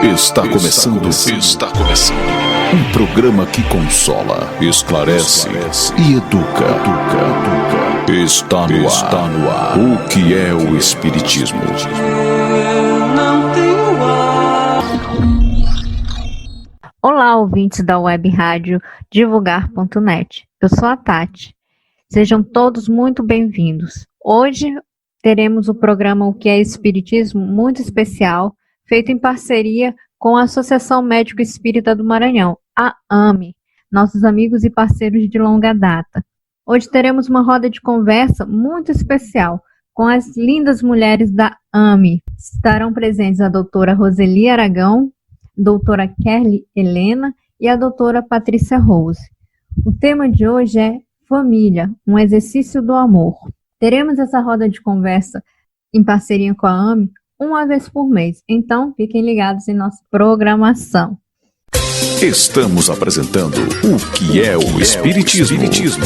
Está começando. Um programa que consola, esclarece e educa. Está no ar. O que é o Espiritismo? Olá, ouvintes da web rádio divulgar.net. Eu sou a Tati. Sejam todos muito bem-vindos. Hoje teremos o programa O que é Espiritismo muito especial, feito em parceria com a Associação Médico Espírita do Maranhão, a AME, nossos amigos e parceiros de longa data. Hoje teremos uma roda de conversa muito especial com as lindas mulheres da AME. Estarão presentes a doutora Roseli Aragão, doutora Kelly Helena e a doutora Patrícia Rose. O tema de hoje é Família, um exercício do amor. Teremos essa roda de conversa em parceria com a AME uma vez por mês, então fiquem ligados em nossa programação. Estamos apresentando o que é o Espiritismo.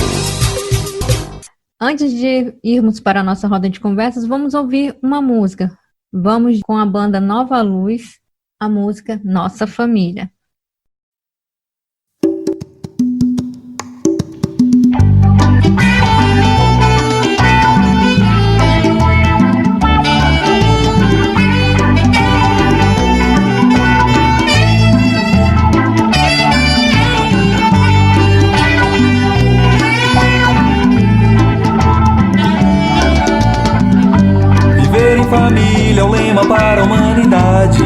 Antes de irmos para a nossa roda de conversas, vamos ouvir uma música. Vamos com a banda Nova Luz, a música Nossa Família. Família é o lema para a humanidade.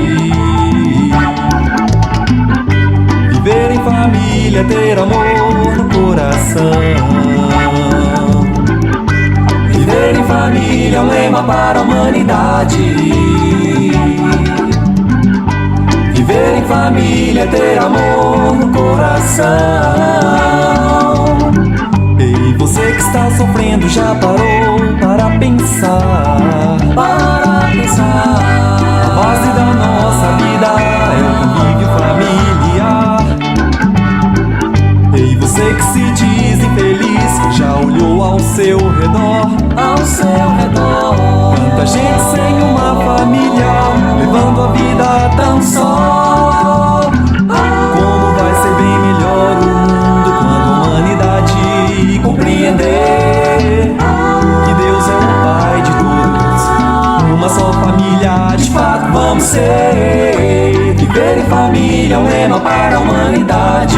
Viver em família, ter amor no coração. Viver em família é o lema para a humanidade. Viver em família, ter amor no coração. Ei, você que está sofrendo já parou para pensar? A base da nossa vida é o convívio familiar. Ei, você que se diz infeliz, que já olhou ao seu redor. Tanta gente sem uma família, levando a vida tão só. Como vai ser bem melhor o mundo quando a humanidade compreender que Deus é o Pai de todos, uma só família de fato vamos ser. Viver em família é um lema para a humanidade.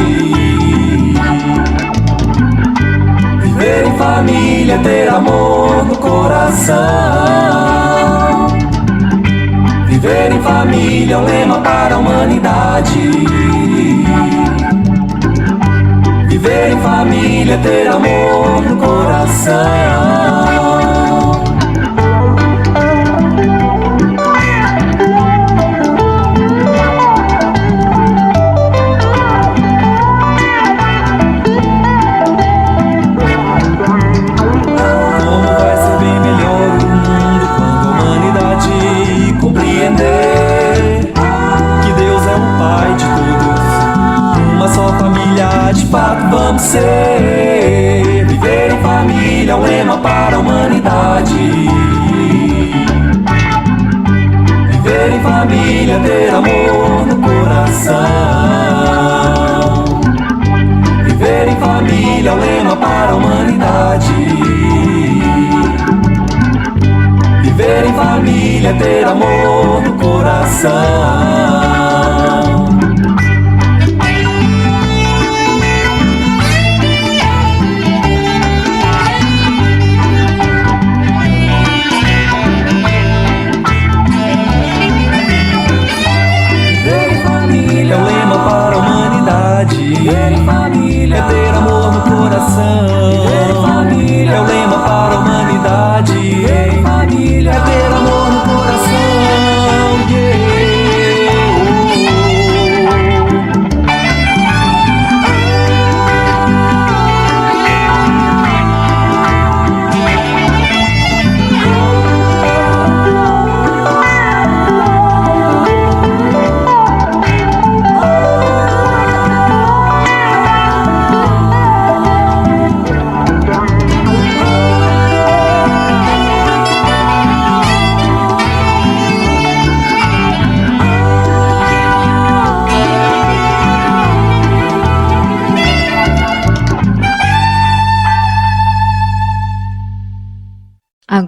Viver em família é ter amor no coração. Viver em família é um lema para a humanidade. Viver em família é ter amor no coração. De fato vamos ser. Viver em família é um lema para a humanidade. Viver em família, ter amor no coração. Viver em família é um lema para a humanidade. Viver em família, ter amor no coração. É o lema para a humanidade. Viver em família é ter amor no coração. Viver em família é o lema para a humanidade. Viver em família é ter amor no coração. Yeah.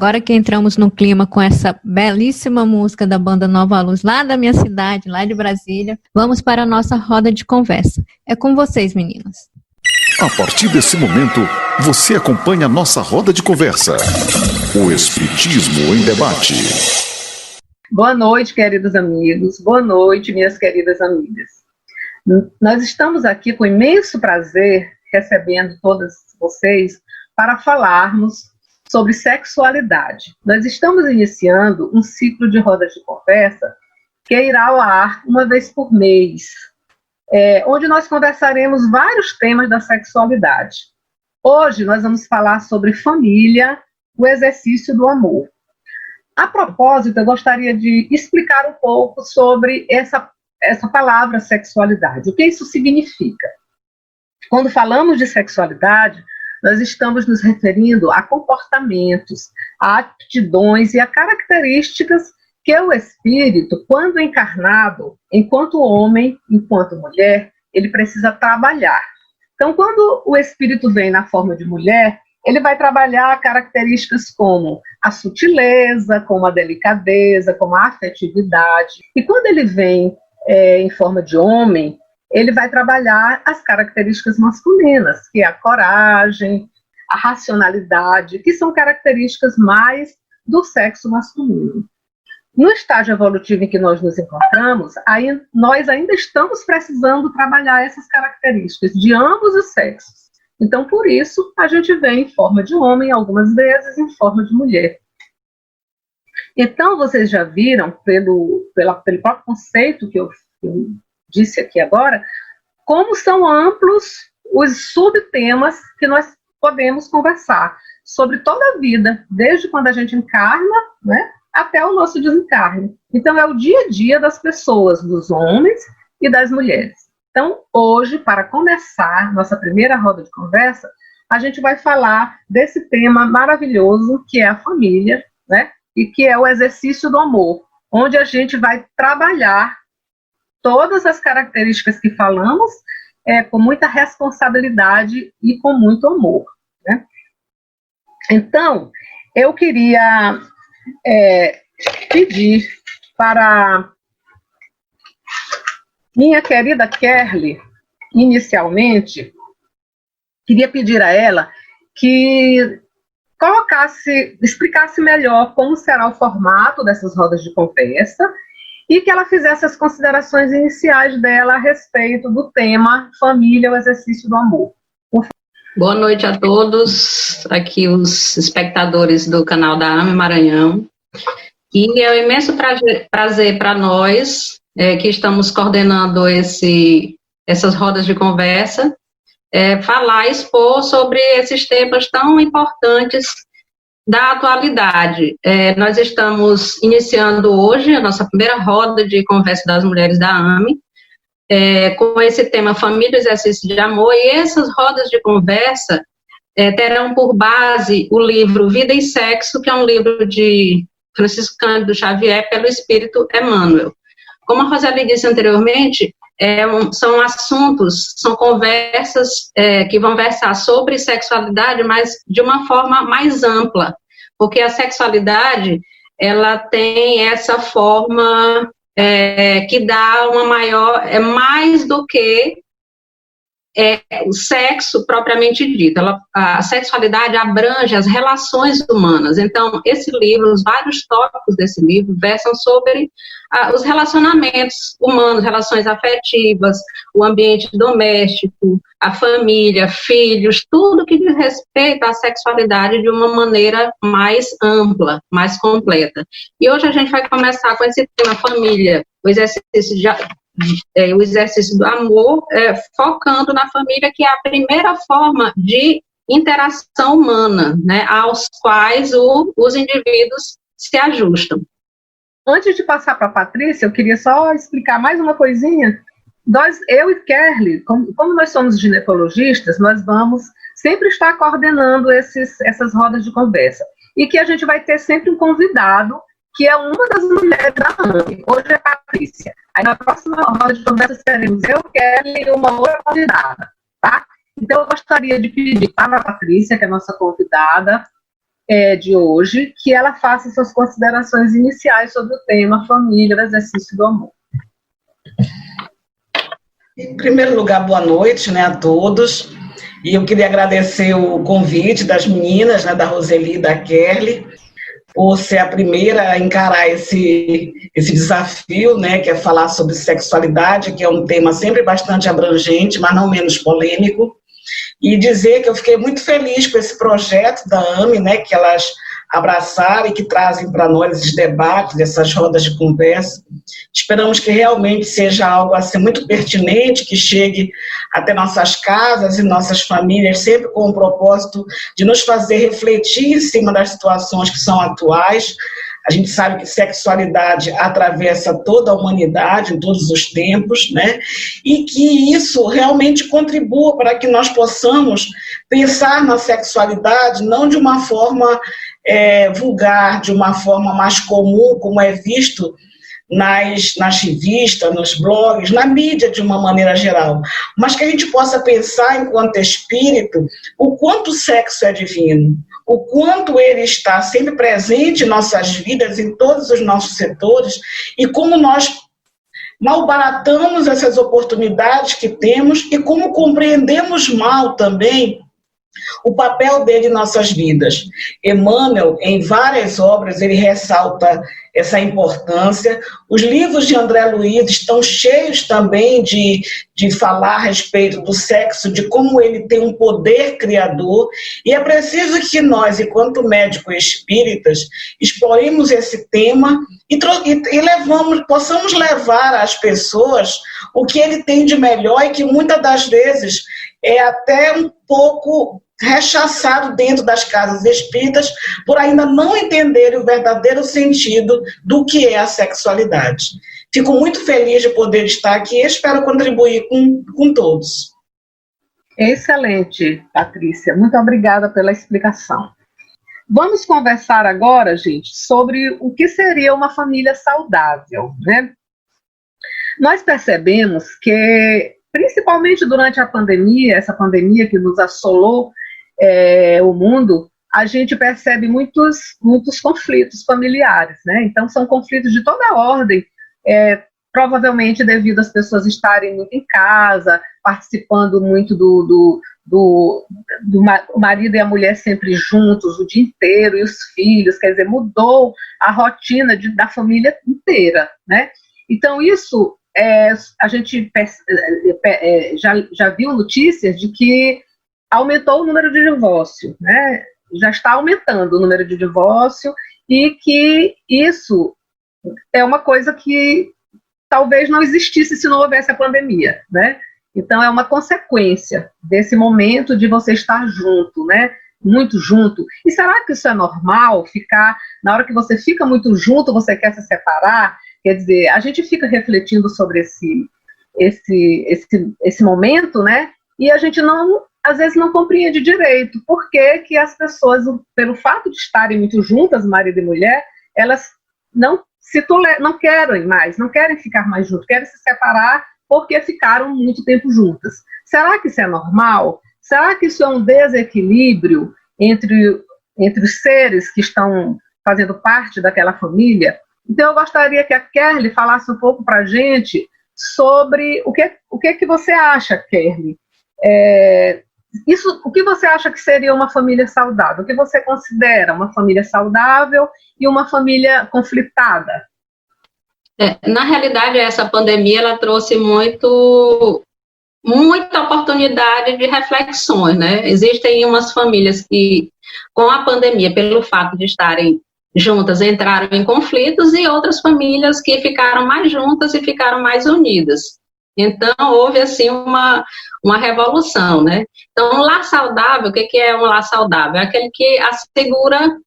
agora que entramos no clima com essa belíssima música da banda Nova Luz, lá da minha cidade, lá de Brasília, vamos para a nossa roda de conversa. É com vocês, meninas. A partir desse momento, você acompanha a nossa roda de conversa. O Espiritismo em Debate. Boa noite, queridos amigos. Boa noite, minhas queridas amigas. Nós estamos aqui com imenso prazer, recebendo todas vocês, para falarmos sobre sexualidade. Nós estamos iniciando um ciclo de rodas de conversa que irá ao ar uma vez por mês, onde nós conversaremos vários temas da sexualidade. Hoje nós vamos falar sobre família, o exercício do amor. A propósito, eu gostaria de explicar um pouco sobre essa palavra sexualidade, o que isso significa. Quando falamos de sexualidade, nós estamos nos referindo a comportamentos, a aptidões e a características que o espírito, quando encarnado, enquanto homem, enquanto mulher, ele precisa trabalhar. Então, quando o espírito vem na forma de mulher, ele vai trabalhar características como a sutileza, como a delicadeza, como a afetividade. E quando ele vem em forma de homem, ele vai trabalhar as características masculinas, que é a coragem, a racionalidade, que são características mais do sexo masculino. No estágio evolutivo em que nós nos encontramos, nós ainda estamos precisando trabalhar essas características de ambos os sexos. Então, por isso, a gente vem em forma de homem, algumas vezes em forma de mulher. Então, vocês já viram, pelo próprio conceito que eu disse aqui agora, como são amplos os subtemas que nós podemos conversar sobre toda a vida, desde quando a gente encarna, né, até o nosso desencarne. Então, é o dia a dia das pessoas, dos homens e das mulheres. Então, hoje, para começar nossa primeira roda de conversa, a gente vai falar desse tema maravilhoso que é a família, né, e que é o exercício do amor, onde a gente vai trabalhar todas as características que falamos, com muita responsabilidade e com muito amor, né? Então, eu queria pedir para minha querida Kerly, inicialmente, queria pedir a ela que explicasse melhor como será o formato dessas rodas de conversa, e que ela fizesse as considerações iniciais dela a respeito do tema Família, o exercício do amor. Boa noite a todos, aqui os espectadores do canal da AME Maranhão. E é um imenso prazer para nós, que estamos coordenando essas rodas de conversa, falar, expor sobre esses temas tão importantes da atualidade. Nós estamos iniciando hoje a nossa primeira roda de conversa das mulheres da AME, com esse tema Família, Exercício de Amor, e essas rodas de conversa terão por base o livro Vida e Sexo, que é um livro de Francisco Cândido Xavier, pelo Espírito Emmanuel. Como a Roseli disse anteriormente, são assuntos, são conversas que vão versar sobre sexualidade, mas de uma forma mais ampla, porque a sexualidade, ela tem essa forma que dá uma maior, mais do que o sexo propriamente dito. A sexualidade abrange as relações humanas. Então, esse livro, os vários tópicos desse livro versam sobre os relacionamentos humanos, relações afetivas, o ambiente doméstico, a família, filhos, tudo que diz respeito à sexualidade de uma maneira mais ampla, mais completa. E hoje a gente vai começar com esse tema família, o exercício do amor, focando na família, que é a primeira forma de interação humana, né, aos quais os indivíduos se ajustam. Antes de passar para a Patrícia, eu queria só explicar mais uma coisinha. Eu e Kerly, como nós somos ginecologistas, nós vamos sempre estar coordenando essas rodas de conversa. E que a gente vai ter sempre um convidado, que é uma das mulheres da AME. Hoje é a Patrícia. Aí na próxima roda de conversa teremos eu, Kerly e uma outra convidada, tá? Então eu gostaria de pedir para a Patrícia, que é a nossa convidada, de hoje, que ela faça suas considerações iniciais sobre o tema família, o exercício do amor. Em primeiro lugar, boa noite, né, a todos. E eu queria agradecer o convite das meninas, né, da Roseli e da Kerly, por ser a primeira a encarar esse desafio, né, que é falar sobre sexualidade, que é um tema sempre bastante abrangente, mas não menos polêmico. E dizer que eu fiquei muito feliz com esse projeto da AME, né, que elas abraçaram e que trazem para nós esses debates, essas rodas de conversa. Esperamos que realmente seja algo assim muito pertinente, que chegue até nossas casas e nossas famílias, sempre com o propósito de nos fazer refletir em cima das situações que são atuais. A gente sabe que sexualidade atravessa toda a humanidade, em todos os tempos, né? E que isso realmente contribua para que nós possamos pensar na sexualidade não de uma forma vulgar, de uma forma mais comum, como é visto nas revistas, nos blogs, na mídia de uma maneira geral, mas que a gente possa pensar enquanto espírito o quanto o sexo é divino, o quanto ele está sempre presente em nossas vidas, em todos os nossos setores, e como nós malbaratamos essas oportunidades que temos e como compreendemos mal também o papel dele em nossas vidas. Emmanuel, em várias obras, ele ressalta essa importância. Os livros de André Luiz estão cheios também de falar a respeito do sexo, de como ele tem um poder criador, e é preciso que nós, enquanto médicos espíritas, exploremos esse tema e possamos levar às pessoas o que ele tem de melhor e que muitas das vezes é até um pouco rechaçado dentro das casas espíritas por ainda não entenderem o verdadeiro sentido do que é a sexualidade. Fico muito feliz de poder estar aqui e espero contribuir com todos. Excelente, Patrícia. Muito obrigada pela explicação. Vamos conversar agora, gente, sobre o que seria uma família saudável, né? Nós percebemos que, principalmente durante a pandemia, essa pandemia que nos assolou o mundo, a gente percebe muitos conflitos familiares, né? Então, são conflitos de toda a ordem, provavelmente devido às pessoas estarem muito em casa, participando muito do marido e a mulher sempre juntos o dia inteiro, e os filhos, quer dizer, mudou a rotina da família inteira, né? Então, isso, a gente já viu notícias de que aumentou o número de divórcio, né? Já está aumentando o número de divórcio, e que isso é uma coisa que talvez não existisse se não houvesse a pandemia, né? Então, é uma consequência desse momento de você estar junto, né? Muito junto. E será que isso é normal? Na hora que você fica muito junto, você quer se separar? Quer dizer, a gente fica refletindo sobre esse momento, né? E a gente às vezes não compreende direito por que as pessoas, pelo fato de estarem muito juntas, marido e mulher, elas não querem mais, não querem ficar mais juntos, querem se separar porque ficaram muito tempo juntas. Será que isso é normal? Será que isso é um desequilíbrio entre os seres que estão fazendo parte daquela família? Então, eu gostaria que a Kerly falasse um pouco para a gente sobre o que você acha, Kerly. O que você acha que seria uma família saudável? O que você considera uma família saudável e uma família conflitada? Na realidade, essa pandemia ela trouxe muita oportunidade de reflexões, né? Existem umas famílias que, com a pandemia, pelo fato de estarem juntas, entraram em conflitos, e outras famílias que ficaram mais juntas e ficaram mais unidas. Então, houve, assim, uma revolução, né? Então, um lar saudável, o que é um lar saudável? É aquele que assegura,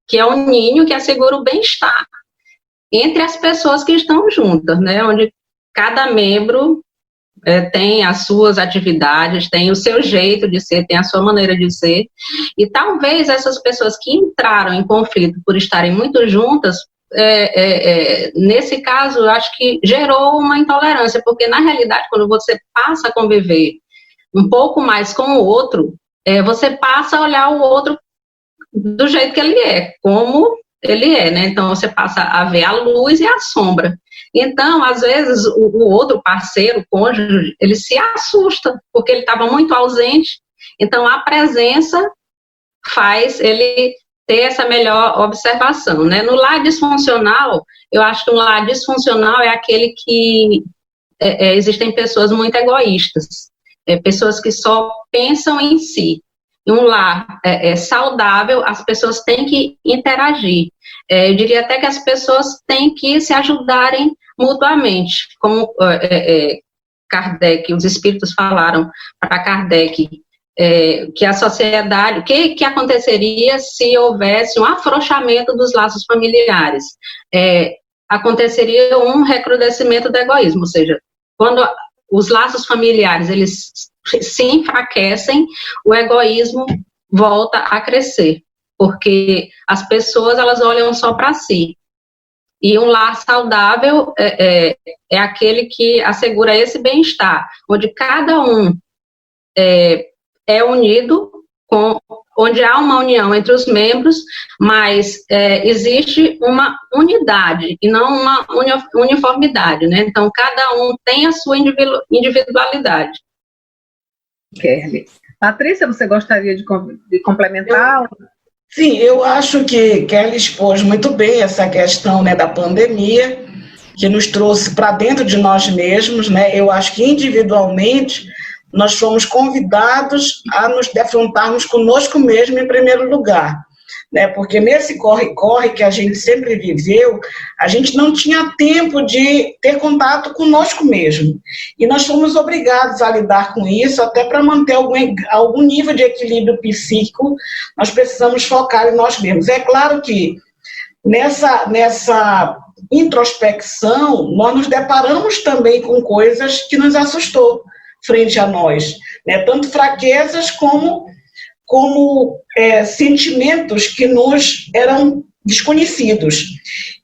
que é um ninho que assegura o bem-estar entre as pessoas que estão juntas, né? Onde cada membro tem as suas atividades, tem o seu jeito de ser, tem a sua maneira de ser, e talvez essas pessoas que entraram em conflito por estarem muito juntas, nesse caso, eu acho que gerou uma intolerância, porque na realidade, quando você passa a conviver um pouco mais com o outro, você passa a olhar o outro do jeito que ele é, como ele é, né? Então, você passa a ver a luz e a sombra. Então, às vezes, o outro parceiro, o cônjuge, ele se assusta, porque ele estava muito ausente. Então, a presença faz ele ter essa melhor observação, né? No lar disfuncional, eu acho que um lar disfuncional é aquele que existem pessoas muito egoístas, pessoas que só pensam em si. Em um lar saudável, as pessoas têm que interagir. Eu diria até que as pessoas têm que se ajudarem mutuamente, como Kardec, os espíritos falaram para Kardec, que a sociedade, o que aconteceria se houvesse um afrouxamento dos laços familiares? Aconteceria um recrudescimento do egoísmo, ou seja, quando os laços familiares eles se enfraquecem, o egoísmo volta a crescer, porque as pessoas elas olham só para si. E um lar saudável é aquele que assegura esse bem-estar, onde cada um é unido, onde há uma união entre os membros, mas existe uma unidade e não uma uniformidade, né? Então, cada um tem a sua individualidade. Kelly. Patrícia, você gostaria de complementar? Sim, eu acho que Kelly expôs muito bem essa questão, né, da pandemia, que nos trouxe para dentro de nós mesmos, né? Eu acho que individualmente nós fomos convidados a nos defrontarmos conosco mesmo em primeiro lugar, né? Porque nesse corre-corre que a gente sempre viveu, a gente não tinha tempo de ter contato conosco mesmo. E nós fomos obrigados a lidar com isso, até para manter algum nível de equilíbrio psíquico, nós precisamos focar em nós mesmos. É claro que nessa introspecção, nós nos deparamos também com coisas que nos assustou frente a nós, né? Tanto fraquezas como sentimentos que nos eram desconhecidos.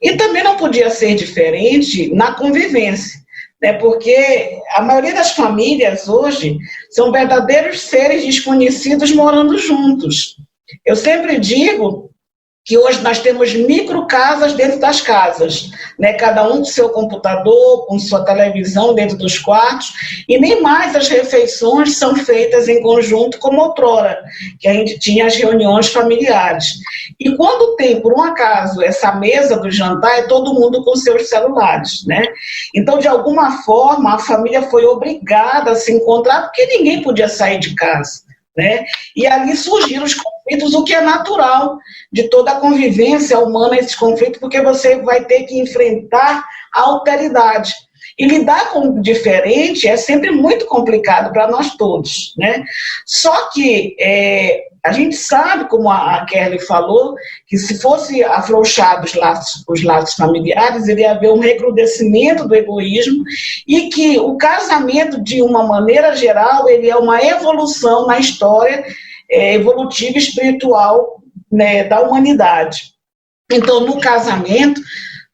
E também não podia ser diferente na convivência, né? Porque a maioria das famílias hoje são verdadeiros seres desconhecidos morando juntos. Eu sempre digo que hoje nós temos microcasas dentro das casas, né? Cada um com seu computador, com sua televisão dentro dos quartos, e nem mais as refeições são feitas em conjunto como outrora, que a gente tinha as reuniões familiares. E quando tem, por um acaso, essa mesa do jantar, é todo mundo com seus celulares, né? Então, de alguma forma, a família foi obrigada a se encontrar, porque ninguém podia sair de casa, né? E ali surgiram os conflitos, o que é natural de toda a convivência humana, esses conflitos, porque você vai ter que enfrentar a alteridade. E lidar com o diferente é sempre muito complicado para nós todos, né? Só que a gente sabe, como a Kelly falou, que se fosse afrouxado os laços familiares, iria haver um recrudescimento do egoísmo e que o casamento, de uma maneira geral, ele é uma evolução na história evolutiva e espiritual, né, da humanidade. Então, no casamento,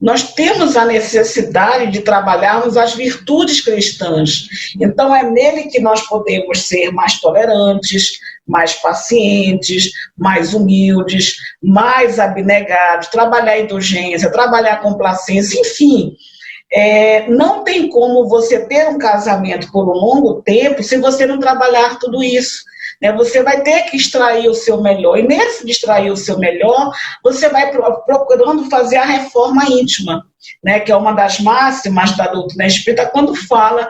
nós temos a necessidade de trabalharmos as virtudes cristãs. Então, é nele que nós podemos ser mais tolerantes, mais pacientes, mais humildes, mais abnegados, trabalhar a indulgência, trabalhar a complacência, enfim. Não tem como você ter um casamento por um longo tempo se você não trabalhar tudo isso. Você vai ter que extrair o seu melhor, e nesse de extrair o seu melhor, você vai procurando fazer a reforma íntima, né, que é uma das máximas da doutrina espírita, quando fala,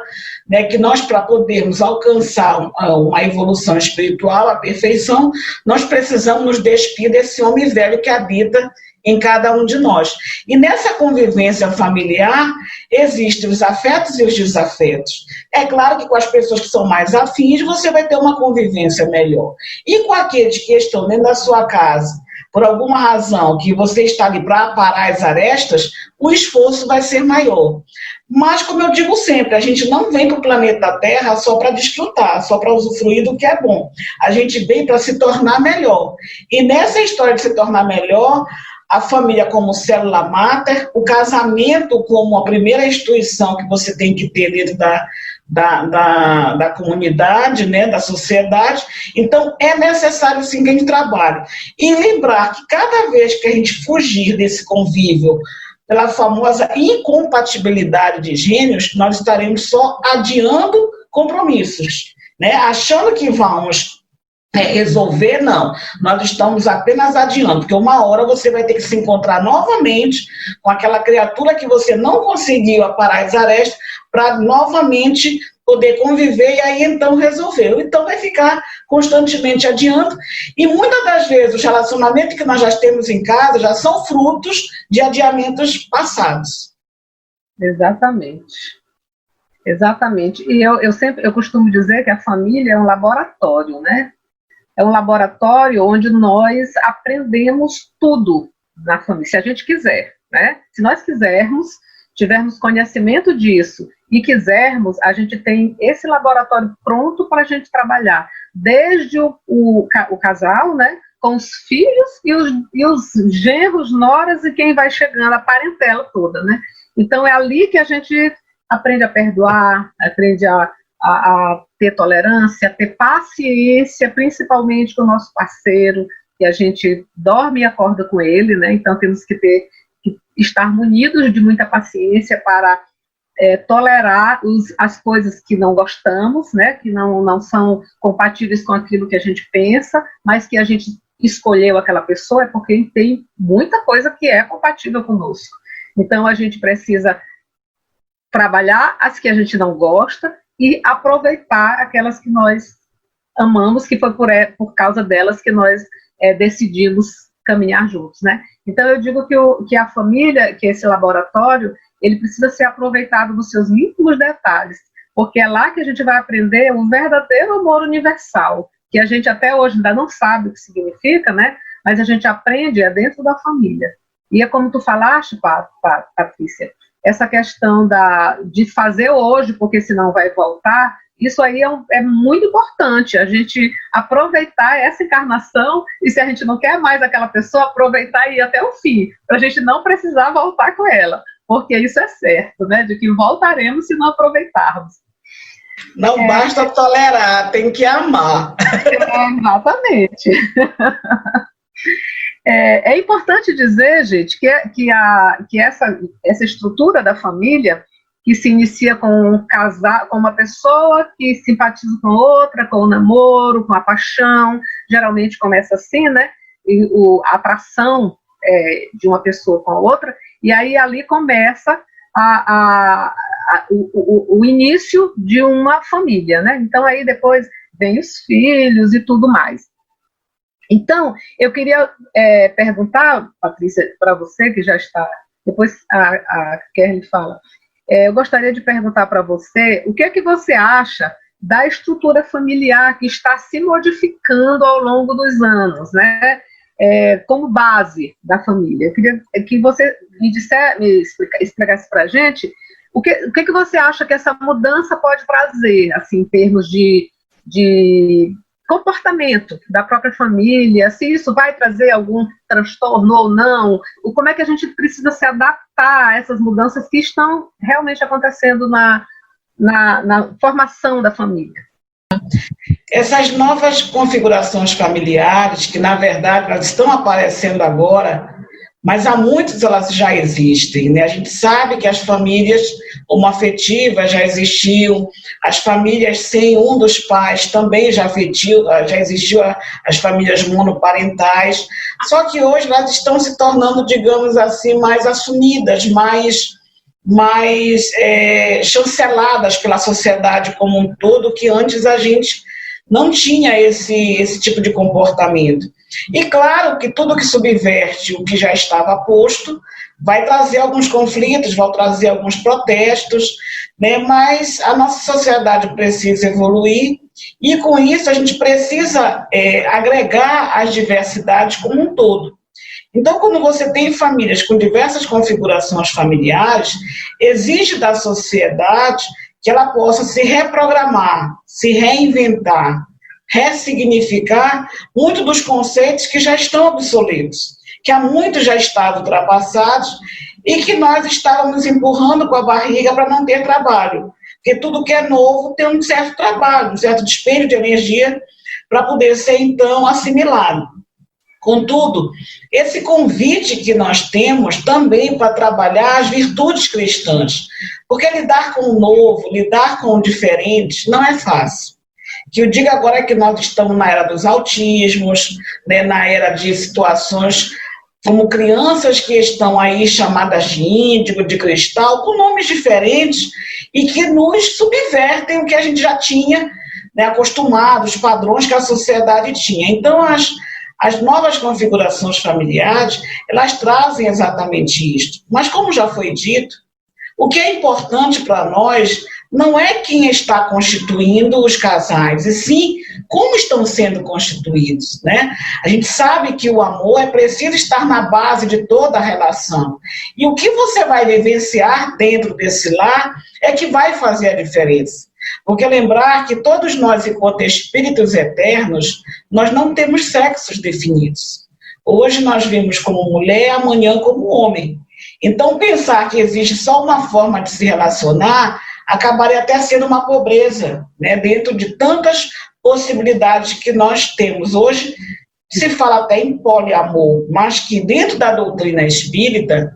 né, que nós, para podermos alcançar uma evolução espiritual, a perfeição, nós precisamos nos despir desse homem velho que habita em cada um de nós. E nessa convivência familiar, existem os afetos e os desafetos. É claro que com as pessoas que são mais afins, você vai ter uma convivência melhor. E com aqueles que estão dentro da sua casa, por alguma razão que você está ali para aparar as arestas, o esforço vai ser maior. Mas, como eu digo sempre, a gente não vem para o planeta Terra só para desfrutar, só para usufruir do que é bom. A gente vem para se tornar melhor. E nessa história de se tornar melhor, a família como célula máter, o casamento como a primeira instituição que você tem que ter dentro da comunidade, né, da sociedade. Então, é necessário, sim, que a gente trabalhe. E lembrar que cada vez que a gente fugir desse convívio pela famosa incompatibilidade de gênios, nós estaremos só adiando compromissos, né? Achando que vamos resolver, não. Nós estamos apenas adiando, porque uma hora você vai ter que se encontrar novamente com aquela criatura que você não conseguiu aparar as arestas para novamente poder conviver e aí então resolver. Então vai ficar constantemente adiando e muitas das vezes os relacionamentos que nós já temos em casa já são frutos de adiamentos passados. Exatamente. Exatamente. E eu costumo dizer que a família é um laboratório, né? É um laboratório onde nós aprendemos tudo na família, se a gente quiser, né? Se nós quisermos, tivermos conhecimento disso e quisermos, a gente tem esse laboratório pronto para a gente trabalhar, desde o casal, né? Com os filhos e os genros, noras e quem vai chegando, a parentela toda, né? Então é ali que a gente aprende a perdoar, aprende a ter tolerância, a ter paciência, principalmente com o nosso parceiro, que a gente dorme e acorda com ele, né? Então temos que estar munidos de muita paciência para tolerar as coisas que não gostamos, né? Que não são compatíveis com aquilo que a gente pensa, mas que a gente escolheu aquela pessoa é porque tem muita coisa que é compatível conosco. Então a gente precisa trabalhar as que a gente não gosta e aproveitar aquelas que nós amamos, que foi por causa delas que nós decidimos caminhar juntos, né? Então eu digo que a família, que esse laboratório, ele precisa ser aproveitado nos seus íntimos detalhes, porque é lá que a gente vai aprender o verdadeiro amor universal, que a gente até hoje ainda não sabe o que significa, né? Mas a gente aprende dentro da família. E é como tu falaste, Patrícia, essa questão de fazer hoje, porque senão vai voltar, isso aí é muito importante, a gente aproveitar essa encarnação, e se a gente não quer mais aquela pessoa, aproveitar e ir até o fim, para a gente não precisar voltar com ela, porque isso é certo, né, de que voltaremos se não aproveitarmos. Não basta tolerar, tem que amar. Exatamente. É importante dizer, gente, que essa estrutura da família, que se inicia com um casal, com uma pessoa que simpatiza com outra, com o namoro, com a paixão, geralmente começa assim, né? E a atração de uma pessoa com a outra, e aí ali começa o início de uma família, né? Então aí depois vem os filhos e tudo mais. Então, eu queria perguntar, Patrícia, para você que já está, depois a Kelly fala, eu gostaria de perguntar para você, o que é que você acha da estrutura familiar que está se modificando ao longo dos anos, né? Como base da família. Eu queria que você me explicasse para a gente o que você acha que essa mudança pode trazer, assim, em termos de comportamento da própria família, se isso vai trazer algum transtorno ou não, como é que a gente precisa se adaptar a essas mudanças que estão realmente acontecendo na formação da família. Essas novas configurações familiares, que na verdade elas estão aparecendo agora, mas há muitos elas já existem, né? A gente sabe que as famílias homoafetivas já existiam, as famílias sem um dos pais também já existiu as famílias monoparentais, só que hoje elas estão se tornando, digamos assim, mais assumidas, mais chanceladas pela sociedade como um todo, que antes a gente não tinha esse tipo de comportamento. E claro que tudo que subverte o que já estava posto vai trazer alguns conflitos, vai trazer alguns protestos, né? Mas a nossa sociedade precisa evoluir e com isso a gente precisa agregar as diversidades como um todo. Então, quando você tem famílias com diversas configurações familiares, exige da sociedade que ela possa se reprogramar, se reinventar, ressignificar muito dos conceitos que já estão obsoletos, que há muito já estavam ultrapassados e que nós estávamos empurrando com a barriga para não ter trabalho. Porque tudo que é novo tem um certo trabalho, um certo dispêndio de energia para poder ser, então, assimilado. Contudo, esse convite que nós temos também para trabalhar as virtudes cristãs, porque lidar com o novo, lidar com o diferente, não é fácil. Que eu digo agora é que nós estamos na era dos autismos, né, na era de situações como crianças que estão aí chamadas de índigo, de cristal, com nomes diferentes e que nos subvertem o que a gente já tinha, né, acostumado, os padrões que a sociedade tinha. Então, as novas configurações familiares, elas trazem exatamente isto. Mas, como já foi dito, o que é importante para nós não é quem está constituindo os casais, e sim como estão sendo constituídos, né? A gente sabe que o amor é preciso estar na base de toda a relação. E o que você vai vivenciar dentro desse lar é que vai fazer a diferença. Porque lembrar que todos nós, enquanto espíritos eternos, nós não temos sexos definidos. Hoje nós vimos como mulher, amanhã como homem. Então, pensar que existe só uma forma de se relacionar acabaria até sendo uma pobreza, né? Dentro de tantas possibilidades que nós temos. Hoje se fala até em poliamor, mas que dentro da doutrina espírita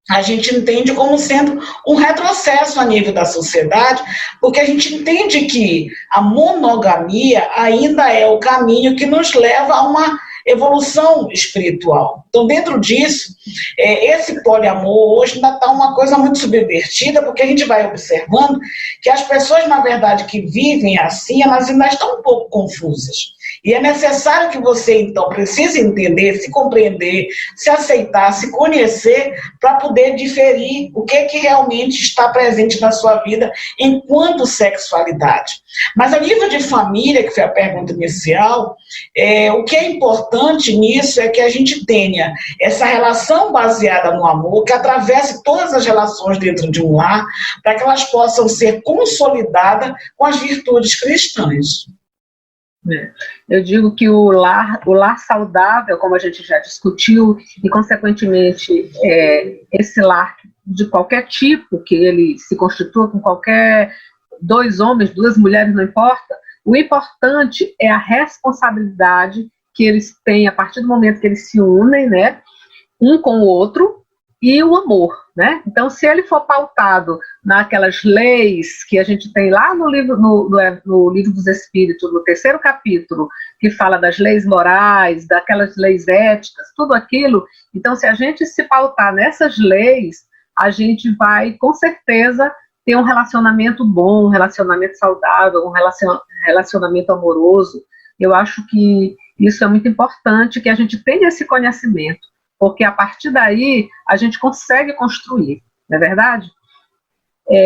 a gente entende como sendo um retrocesso a nível da sociedade, porque a gente entende que a monogamia ainda é o caminho que nos leva a uma evolução espiritual. Então, dentro disso, esse poliamor hoje ainda está uma coisa muito subvertida, porque a gente vai observando que as pessoas, na verdade, que vivem assim, elas ainda estão um pouco confusas. E é necessário que você, então, precise entender, se compreender, se aceitar, se conhecer, para poder diferir o que realmente está presente na sua vida enquanto sexualidade. Mas a nível de família, que foi a pergunta inicial, o que é importante nisso é que a gente tenha essa relação baseada no amor, que atravesse todas as relações dentro de um lar, para que elas possam ser consolidadas com as virtudes cristãs. Eu digo que o lar saudável, como a gente já discutiu, e consequentemente esse lar de qualquer tipo, que ele se constitua com qualquer 2 homens, 2 mulheres, não importa, o importante é a responsabilidade que eles têm a partir do momento que eles se unem, né, um com o outro, e o amor, né? Então, se ele for pautado naquelas leis que a gente tem lá no livro, no Livro dos Espíritos, no 3º capítulo, que fala das leis morais, daquelas leis éticas, tudo aquilo, então, se a gente se pautar nessas leis, a gente vai, com certeza, ter um relacionamento bom, um relacionamento saudável, um relacionamento amoroso. Eu acho que isso é muito importante, que a gente tenha esse conhecimento, porque a partir daí a gente consegue construir, não é verdade?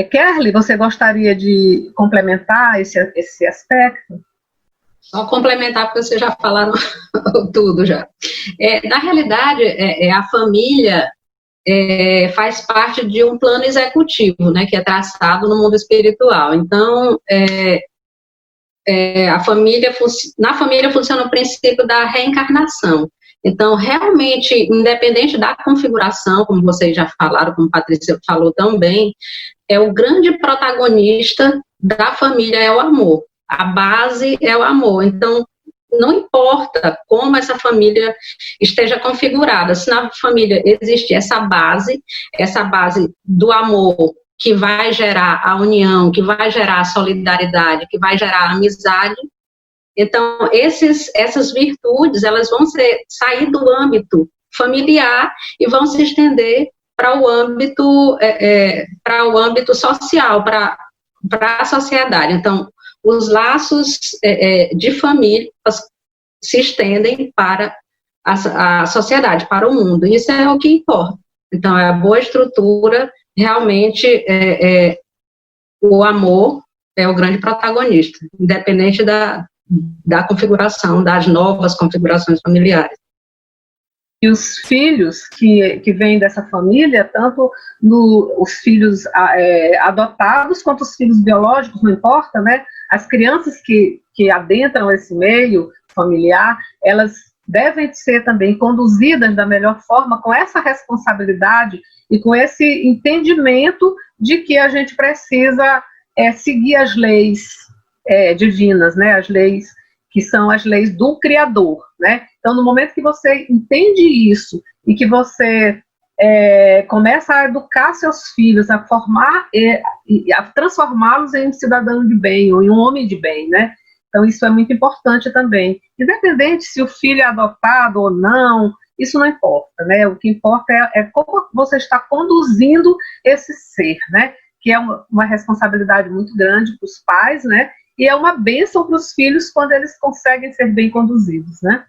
Kerli, você gostaria de complementar esse aspecto? Só complementar, porque vocês já falaram tudo já. Na realidade, a família faz parte de um plano executivo, né, que é traçado no mundo espiritual. Então, na família funciona o princípio da reencarnação. Então, realmente, independente da configuração, como vocês já falaram, como a Patrícia falou também, o grande protagonista da família é o amor. A base é o amor. Então, não importa como essa família esteja configurada, se na família existe essa base do amor, que vai gerar a união, que vai gerar a solidariedade, que vai gerar a amizade. Então, essas virtudes, elas vão sair do âmbito familiar e vão se estender para o âmbito social, para a sociedade. Então, os laços de família se estendem para a sociedade, para o mundo. Isso é o que importa. Então, a boa estrutura, realmente, o amor é o grande protagonista, independente da configuração, das novas configurações familiares. E os filhos que vêm dessa família, tanto os filhos adotados quanto os filhos biológicos, não importa, né? As crianças que adentram esse meio familiar, elas devem ser também conduzidas da melhor forma, com essa responsabilidade e com esse entendimento de que a gente precisa seguir as leis divinas, né? As leis que são as leis do Criador, né? Então, no momento que você entende isso e que você começa a educar seus filhos, a formar e a transformá-los em um cidadão de bem ou em um homem de bem, né? Então, isso é muito importante também. Independente se o filho é adotado ou não, isso não importa, né? O que importa é como você está conduzindo esse ser, né? Que é uma responsabilidade muito grande para os pais, né? E é uma bênção para os filhos quando eles conseguem ser bem conduzidos, né?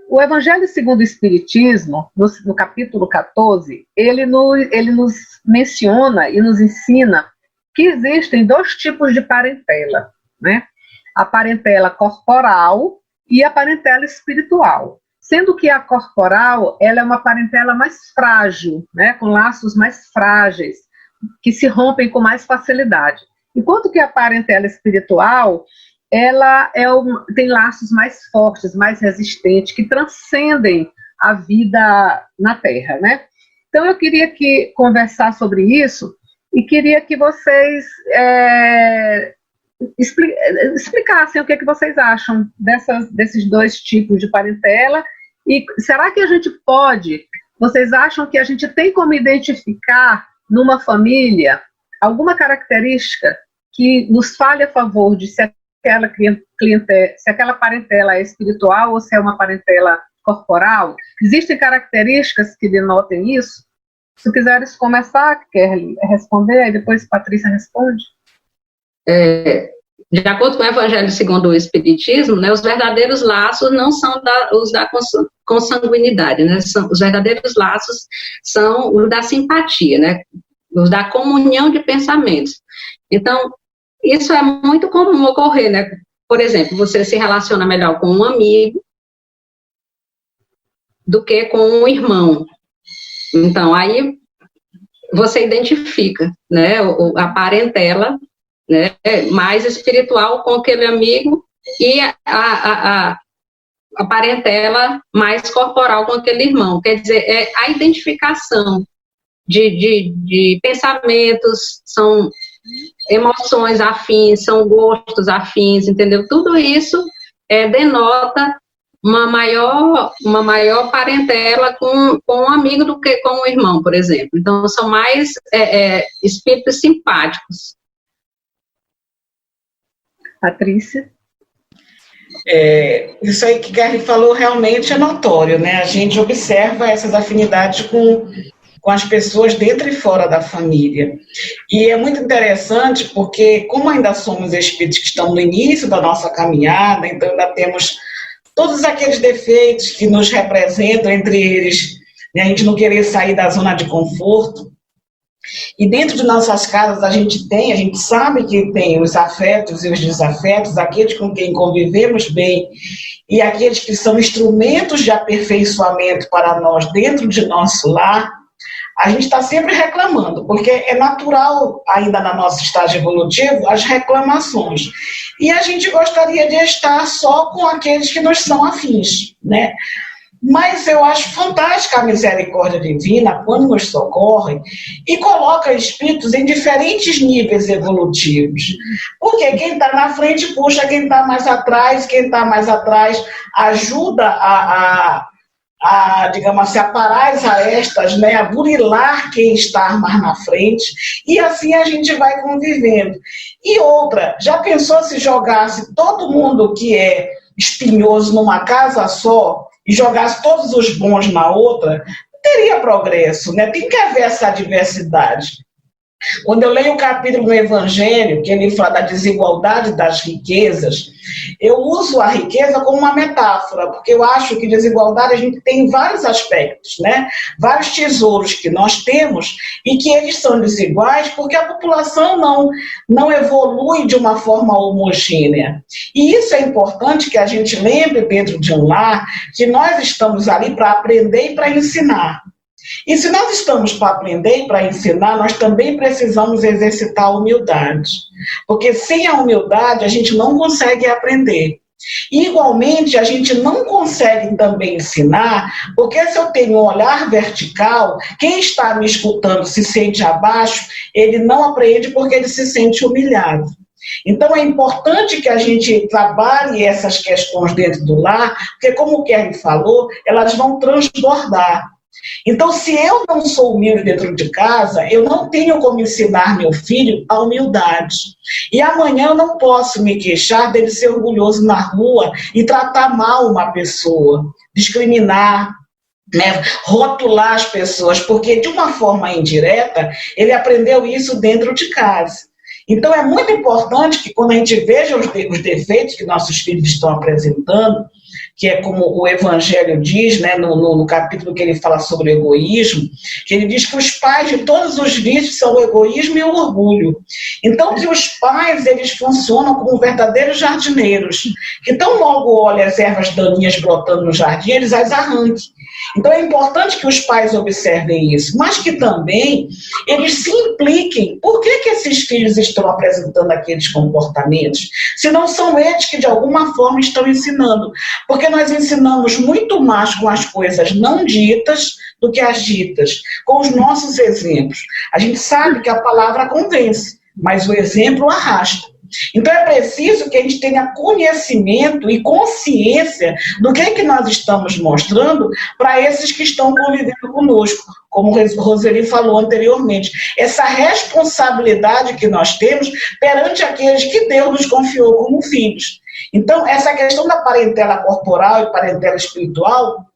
O Evangelho segundo o Espiritismo, no capítulo 14, ele nos menciona e nos ensina que existem 2 tipos de parentela, né? A parentela corporal e a parentela espiritual. Sendo que a corporal, ela é uma parentela mais frágil, né? Com laços mais frágeis, que se rompem com mais facilidade. Enquanto que a parentela espiritual, ela tem laços mais fortes, mais resistentes, que transcendem a vida na Terra, né? Então, eu queria conversar sobre isso e queria que vocês explicassem o que vocês acham desses 2 tipos de parentela. E será que a gente vocês acham que a gente tem como identificar numa família alguma característica que nos fale a favor de se aquela parentela é espiritual ou se é uma parentela corporal? Existem características que denotem isso? Se quiseres começar, Kerli, responder, aí depois Patrícia responde. De acordo com o Evangelho segundo o Espiritismo, né, os verdadeiros laços não são os da consanguinidade, né? Os verdadeiros laços são os da simpatia, né? Os da comunhão de pensamentos. Então, isso é muito comum ocorrer, né? Por exemplo, você se relaciona melhor com um amigo do que com um irmão. Então, aí você identifica, né, a parentela, né, mais espiritual com aquele amigo e a parentela mais corporal com aquele irmão. Quer dizer, é a identificação de pensamentos, são emoções afins, são gostos afins, entendeu? Tudo isso denota uma maior parentela com um amigo do que com um irmão, por exemplo. Então, são mais espíritos simpáticos. Patrícia? Isso aí que Kerli falou realmente é notório, né? A gente observa essas afinidades com as pessoas dentro e fora da família. E é muito interessante porque, como ainda somos espíritos que estão no início da nossa caminhada, então ainda temos todos aqueles defeitos que nos representam, entre eles, né, a gente não querer sair da zona de conforto. E dentro de nossas casas a gente sabe que tem os afetos e os desafetos, aqueles com quem convivemos bem e aqueles que são instrumentos de aperfeiçoamento para nós dentro de nosso lar. A gente está sempre reclamando, porque é natural ainda no nosso estágio evolutivo as reclamações. E a gente gostaria de estar só com aqueles que nos são afins, né? Mas eu acho fantástica a misericórdia divina quando nos socorre e coloca espíritos em diferentes níveis evolutivos. Porque quem está na frente puxa quem está mais atrás ajuda digamos assim, a parar as arestas, né, a burilar quem está mais na frente, e assim a gente vai convivendo. E outra, já pensou se jogasse todo mundo que é espinhoso numa casa só e jogasse todos os bons na outra? Teria progresso, né? Tem que haver essa diversidade. Quando eu leio o capítulo do Evangelho, que ele fala da desigualdade das riquezas, eu uso a riqueza como uma metáfora, porque eu acho que desigualdade a gente tem vários aspectos, né? Vários tesouros que nós temos e que eles são desiguais porque a população não evolui de uma forma homogênea. E isso é importante que a gente lembre dentro de um lar, que nós estamos ali para aprender e para ensinar. E se nós estamos para aprender e para ensinar, nós também precisamos exercitar a humildade. Porque sem a humildade a gente não consegue aprender. E, igualmente, a gente não consegue também ensinar, porque se eu tenho um olhar vertical, quem está me escutando se sente abaixo, ele não aprende porque ele se sente humilhado. Então, é importante que a gente trabalhe essas questões dentro do lar, porque, como o Kerry falou, elas vão transbordar. Então, se eu não sou humilde dentro de casa, eu não tenho como ensinar meu filho a humildade. E amanhã eu não posso me queixar dele ser orgulhoso na rua e tratar mal uma pessoa, discriminar, né, rotular as pessoas, porque de uma forma indireta, ele aprendeu isso dentro de casa. Então, é muito importante que quando a gente veja os defeitos que nossos filhos estão apresentando, que é como o Evangelho diz, né, no capítulo que ele fala sobre o egoísmo, que ele diz que os pais de todos os vícios são o egoísmo e o orgulho. Então, que os pais, eles funcionam como verdadeiros jardineiros, que tão logo olham as ervas daninhas brotando no jardim, eles as arranquem. Então, é importante que os pais observem isso, mas que também eles se impliquem. Por que esses filhos estão apresentando aqueles comportamentos, se não são eles que, de alguma forma, estão ensinando? Porque nós ensinamos muito mais com as coisas não ditas do que as ditas, com os nossos exemplos. A gente sabe que a palavra convence, mas o exemplo arrasta. Então, é preciso que a gente tenha conhecimento e consciência do que é que nós estamos mostrando para esses que estão convivendo conosco, como Roseli falou anteriormente. Essa responsabilidade que nós temos perante aqueles que Deus nos confiou como filhos. Então, essa questão da parentela corporal e parentela espiritual,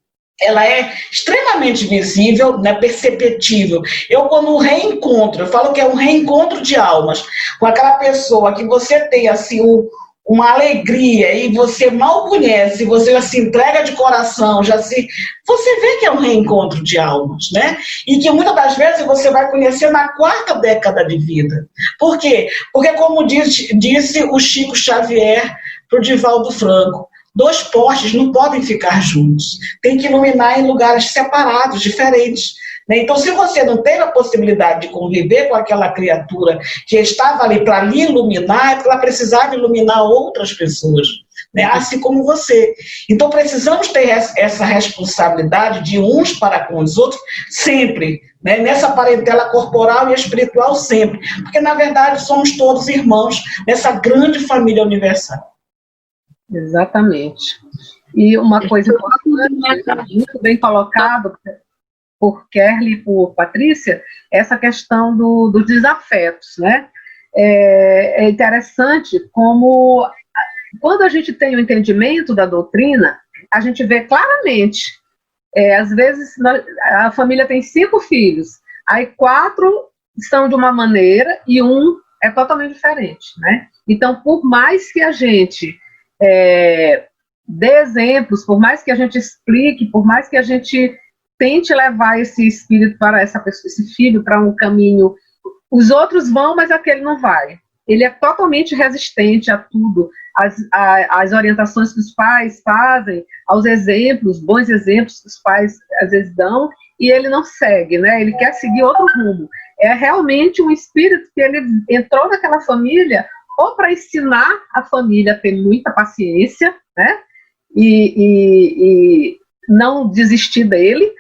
ela é extremamente visível, né, perceptível. Eu, quando reencontro, eu falo que é um reencontro de almas, com aquela pessoa que você tem, assim, uma alegria, e você mal conhece, você já se entrega de coração, você vê que é um reencontro de almas, né? E que muitas das vezes você vai conhecer na 4ª década de vida. Por quê? Porque, como disse o Chico Xavier para o Divaldo Franco, 2 postes não podem ficar juntos, tem que iluminar em lugares separados, diferentes. Né? Então, se você não teve a possibilidade de conviver com aquela criatura que estava ali para lhe iluminar, é porque ela precisava iluminar outras pessoas, né? Assim como você. Então, precisamos ter essa responsabilidade de uns para com os outros sempre, né? Nessa parentela corporal e espiritual sempre, porque, na verdade, somos todos irmãos nessa grande família universal. Exatamente. E uma coisa importante, muito bem colocado por Kerly e por Patrícia, essa questão dos desafetos, né? É interessante como, quando a gente tem o entendimento da doutrina, a gente vê claramente, às vezes a família tem 5 filhos, aí 4 são de uma maneira e um é totalmente diferente, né? Então, por mais que a gente dê exemplos, por mais que a gente explique, por mais que a gente tente levar esse espírito para essa pessoa, esse filho para um caminho, os outros vão, mas aquele não vai. Ele é totalmente resistente a tudo, às orientações que os pais fazem, aos exemplos, bons exemplos que os pais às vezes dão, e ele não segue, né? Ele quer seguir outro rumo. É realmente um espírito que ele entrou naquela família ou para ensinar a família a ter muita paciência, né, e não desistir dele,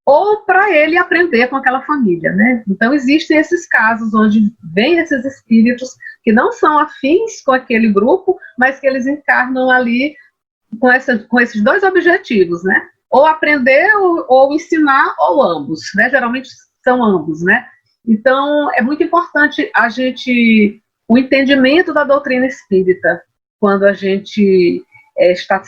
ou para ele aprender com aquela família, né? Então, existem esses casos onde vêm esses espíritos que não são afins com aquele grupo, mas que eles encarnam ali com esses 2 objetivos, né? Ou aprender ou ensinar, ou ambos, né? Geralmente são ambos, né? Então, é muito importante o entendimento da doutrina espírita, quando a gente está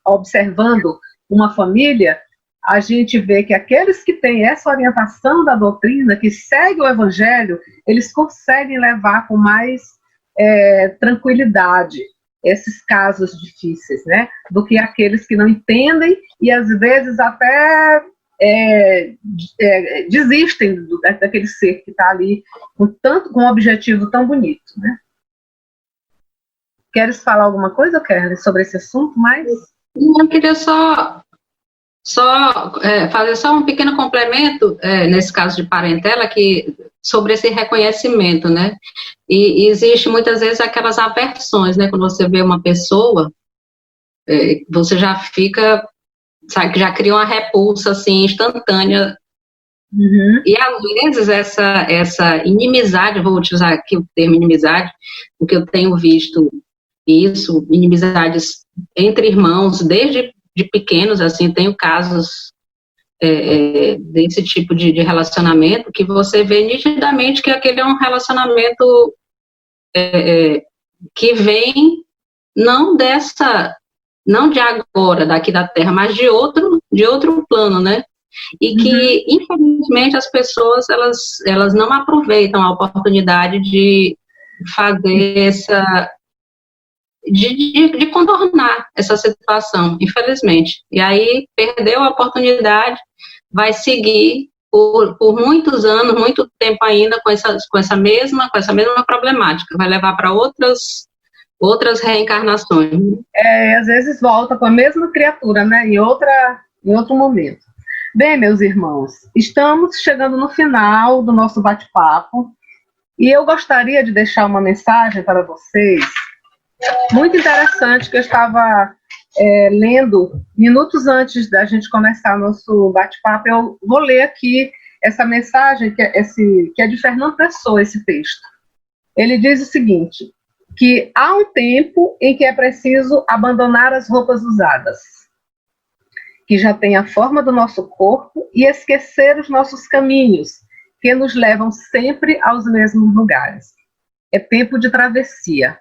observando uma família, a gente vê que aqueles que têm essa orientação da doutrina, que seguem o Evangelho, eles conseguem levar com mais tranquilidade esses casos difíceis, né? Do que aqueles que não entendem e às vezes até desistem daquele ser que está ali com um objetivo tão bonito, né? Queres falar alguma coisa, Kerly, sobre esse assunto? Mas eu queria só fazer só um pequeno complemento, nesse caso de parentela, sobre esse reconhecimento, né? E existe muitas vezes aquelas aversões, né? Quando você vê uma pessoa, você já fica, sabe, que já cria uma repulsa, assim, instantânea. Uhum. E às vezes essa inimizade, vou utilizar aqui o termo inimizade, porque eu tenho visto isso, inimizades entre irmãos, desde de pequenos, assim, tenho casos desse tipo de relacionamento, que você vê nitidamente que aquele é um relacionamento que vem não de agora, daqui da Terra, mas de outro plano, né? E que, infelizmente, as pessoas, elas não aproveitam a oportunidade de fazer de contornar essa situação, infelizmente. E aí, perdeu a oportunidade, vai seguir por muitos anos, muito tempo ainda com essa mesma problemática, vai levar para outras reencarnações. Às vezes volta com a mesma criatura, né, em outro momento. Bem, meus irmãos, estamos chegando no final do nosso bate-papo e eu gostaria de deixar uma mensagem para vocês, muito interessante, que eu estava lendo minutos antes da gente começar nosso bate-papo. Eu vou ler aqui essa mensagem, que é de Fernando Pessoa, esse texto. Ele diz o seguinte, que há um tempo em que é preciso abandonar as roupas usadas, que já tem a forma do nosso corpo, e esquecer os nossos caminhos, que nos levam sempre aos mesmos lugares. É tempo de travessia.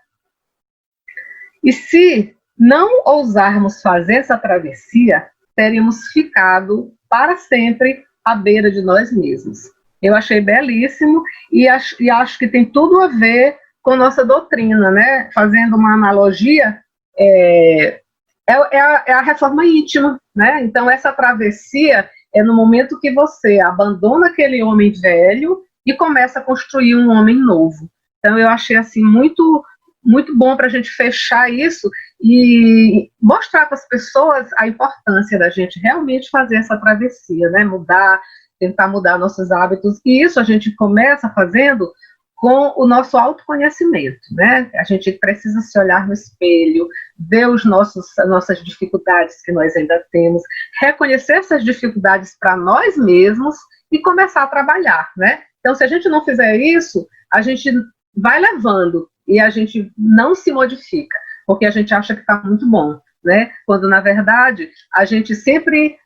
E se não ousarmos fazer essa travessia, teríamos ficado para sempre à beira de nós mesmos. Eu achei belíssimo e acho que tem tudo a ver com nossa doutrina, né? Fazendo uma analogia, é a reforma íntima, né? Então, essa travessia é no momento que você abandona aquele homem velho e começa a construir um homem novo. Então, eu achei assim muito bom para a gente fechar isso e mostrar para as pessoas a importância da gente realmente fazer essa travessia, né? Tentar mudar nossos hábitos. E isso a gente começa fazendo com o nosso autoconhecimento, né? A gente precisa se olhar no espelho, ver as nossas dificuldades que nós ainda temos, reconhecer essas dificuldades para nós mesmos e começar a trabalhar, né? Então, se a gente não fizer isso, a gente vai levando e a gente não se modifica, porque a gente acha que está muito bom, né? Quando, na verdade, a gente sempre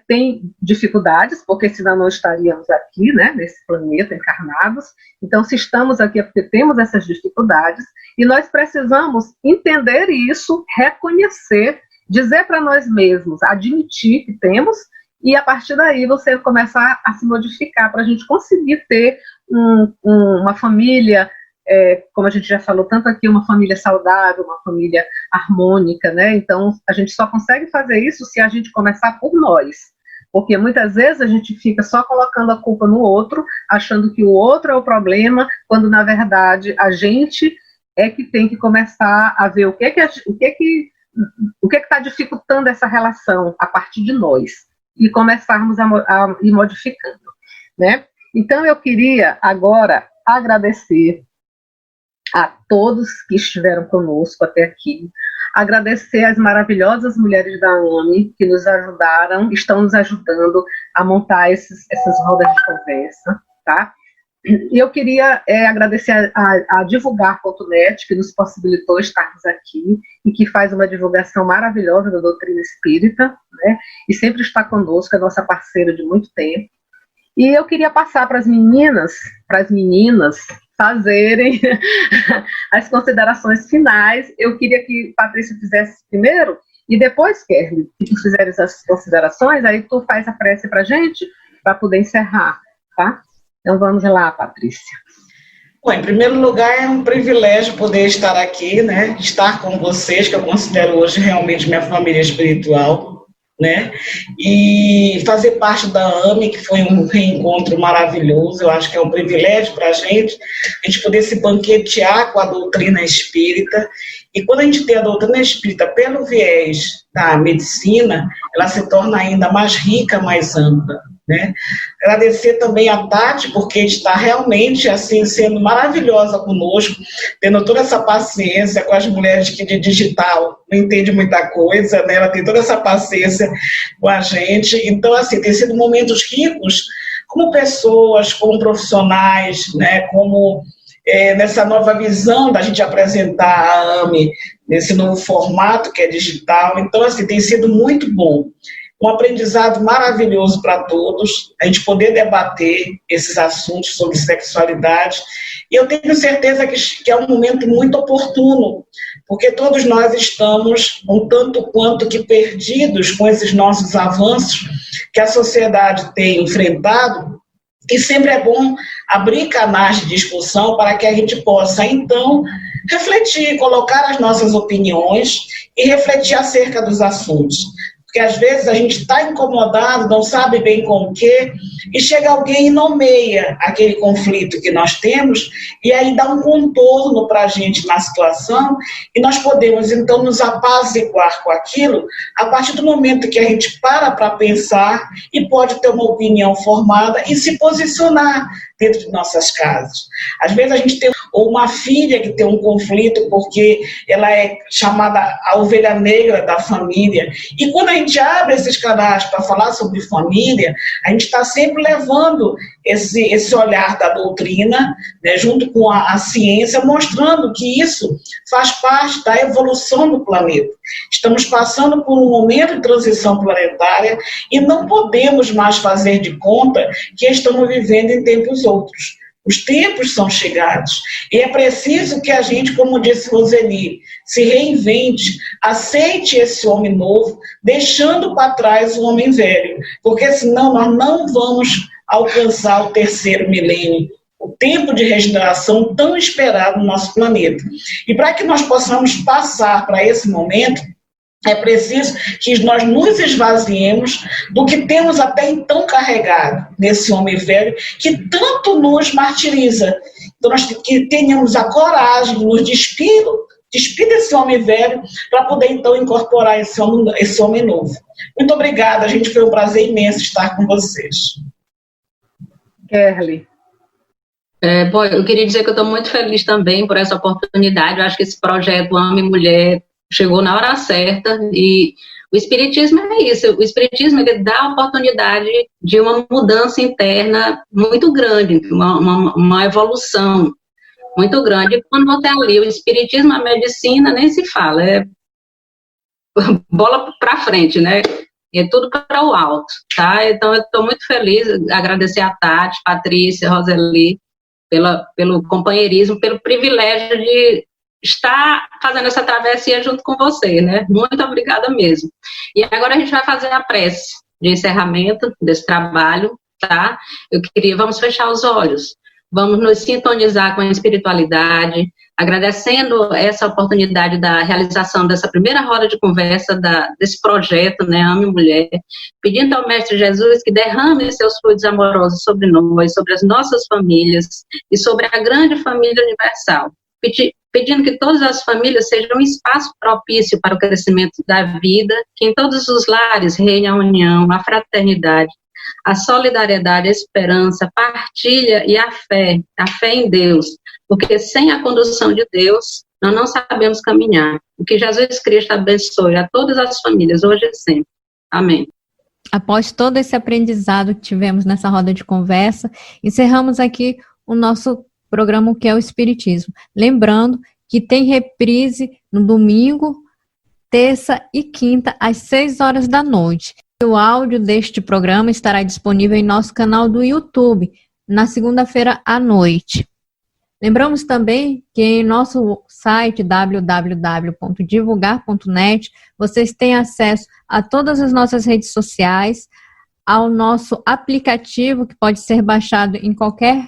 tem dificuldades, porque senão não estaríamos aqui, né, nesse planeta, encarnados. Então, se estamos aqui é porque temos essas dificuldades, e nós precisamos entender isso, reconhecer, dizer para nós mesmos, admitir que temos, e a partir daí você começar a se modificar para a gente conseguir ter uma família, como a gente já falou tanto aqui, uma família saudável, uma família harmônica, né? Então, a gente só consegue fazer isso se a gente começar por nós, porque muitas vezes a gente fica só colocando a culpa no outro, achando que o outro é o problema, quando, na verdade, a gente é que tem que começar a ver o que está dificultando essa relação a partir de nós, e começarmos a ir modificando, né? Então, eu queria agora agradecer a todos que estiveram conosco até aqui, agradecer às maravilhosas mulheres da AME que nos ajudaram, estão nos ajudando a montar essas rodas de conversa, tá? E eu queria agradecer a Divulgar.net, que nos possibilitou estarmos aqui e que faz uma divulgação maravilhosa da doutrina espírita, né? E sempre está conosco, é nossa parceira de muito tempo. E eu queria passar para as meninas fazerem as considerações finais. Eu queria que Patrícia fizesse primeiro, e depois, Kerly, que tu fizeres as considerações, aí tu faz a prece para a gente, para poder encerrar, tá? Então vamos lá, Patrícia. Bom, em primeiro lugar, é um privilégio poder estar aqui, né? Estar com vocês, que eu considero hoje realmente minha família espiritual. né? E fazer parte da AME, que foi um reencontro maravilhoso, eu acho que é um privilégio para a gente poder se banquetear com a doutrina espírita. E quando a gente tem a doutrina espírita pelo viés da medicina, ela se torna ainda mais rica, mais ampla, né? Agradecer também a Tati, porque está realmente assim sendo maravilhosa conosco, tendo toda essa paciência com as mulheres que de digital não entende muita coisa, né? Ela tem toda essa paciência com a gente. Então, assim, tem sido momentos ricos como pessoas, como profissionais, né? Como nessa nova visão da gente apresentar a AME nesse novo formato que é digital. Então, assim, tem sido muito bom. Um aprendizado maravilhoso para todos, a gente poder debater esses assuntos sobre sexualidade. E eu tenho certeza que é um momento muito oportuno, porque todos nós estamos um tanto quanto que perdidos com esses nossos avanços que a sociedade tem enfrentado. E sempre é bom abrir canais de discussão para que a gente possa, então, refletir, colocar as nossas opiniões e refletir acerca dos assuntos. Porque, às vezes, a gente está incomodado, não sabe bem com o quê, e chega alguém e nomeia aquele conflito que nós temos, e aí dá um contorno para a gente na situação, e nós podemos, então, nos apaziguar com aquilo a partir do momento que a gente para pensar e pode ter uma opinião formada e se posicionar dentro de nossas casas. Às vezes a gente tem uma filha que tem um conflito porque ela é chamada a ovelha negra da família, e quando a gente abre esses canais para falar sobre família, a gente está sempre levando esse olhar da doutrina, né, junto com a ciência, mostrando que isso faz parte da evolução do planeta. Estamos passando por um momento de transição planetária e não podemos mais fazer de conta que estamos vivendo em tempos outros. Os tempos são chegados e é preciso que a gente, como disse Roseli, se reinvente, aceite esse homem novo, deixando para trás o homem velho, porque senão nós não vamos alcançar o terceiro milênio, o tempo de regeneração tão esperado no nosso planeta. E para que nós possamos passar para esse momento, é preciso que nós nos esvaziemos do que temos até então carregado nesse homem velho que tanto nos martiriza. Então, nós que tenhamos a coragem de nos despir desse homem velho para poder, então, incorporar esse homem novo. Muito obrigada, gente. Foi um prazer imenso estar com vocês. Kerli. Bom, eu queria dizer que eu estou muito feliz também por essa oportunidade. Eu acho que esse projeto Ame Mulher chegou na hora certa, e o Espiritismo é isso, o Espiritismo ele dá a oportunidade de uma mudança interna muito grande, uma evolução muito grande. E quando você ali, o Espiritismo, a medicina, nem se fala, é bola para frente, né? É tudo para o alto, tá? Então eu estou muito feliz, agradecer a Tati, Patrícia, Roseli, pelo companheirismo, pelo privilégio de estar fazendo essa travessia junto com você, né? Muito obrigada mesmo. E agora a gente vai fazer a prece de encerramento desse trabalho, tá? Vamos fechar os olhos, vamos nos sintonizar com a espiritualidade, agradecendo essa oportunidade da realização dessa primeira roda de conversa desse projeto, né, Ame Mulher, pedindo ao Mestre Jesus que derrame seus fluidos amorosos sobre nós, sobre as nossas famílias e sobre a grande família universal. Pedindo que todas as famílias sejam um espaço propício para o crescimento da vida, que em todos os lares reine a união, a fraternidade, a solidariedade, a esperança, a partilha e a fé em Deus, porque sem a condução de Deus, nós não sabemos caminhar. O que Jesus Cristo abençoe a todas as famílias, hoje e sempre. Amém. Após todo esse aprendizado que tivemos nessa roda de conversa, encerramos aqui o nosso programa que é o Espiritismo. Lembrando que tem reprise no domingo, terça e quinta, às 6 horas da noite. O áudio deste programa estará disponível em nosso canal do YouTube, na segunda-feira à noite. Lembramos também que em nosso site www.divulgar.net vocês têm acesso a todas as nossas redes sociais, ao nosso aplicativo que pode ser baixado em qualquer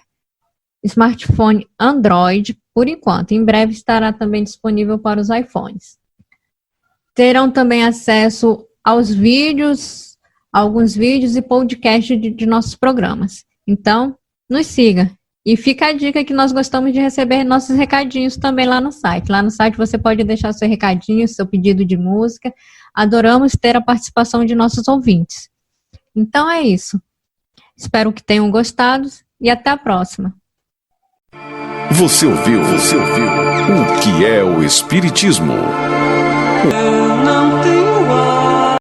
smartphone Android, por enquanto. Em breve estará também disponível para os iPhones. Terão também acesso aos vídeos, alguns vídeos e podcasts de nossos programas. Então, nos siga. E fica a dica que nós gostamos de receber nossos recadinhos também lá no site. Lá no site você pode deixar seu recadinho, seu pedido de música. Adoramos ter a participação de nossos ouvintes. Então é isso. Espero que tenham gostado e até a próxima. Você ouviu o que é o Espiritismo? Eu não tenho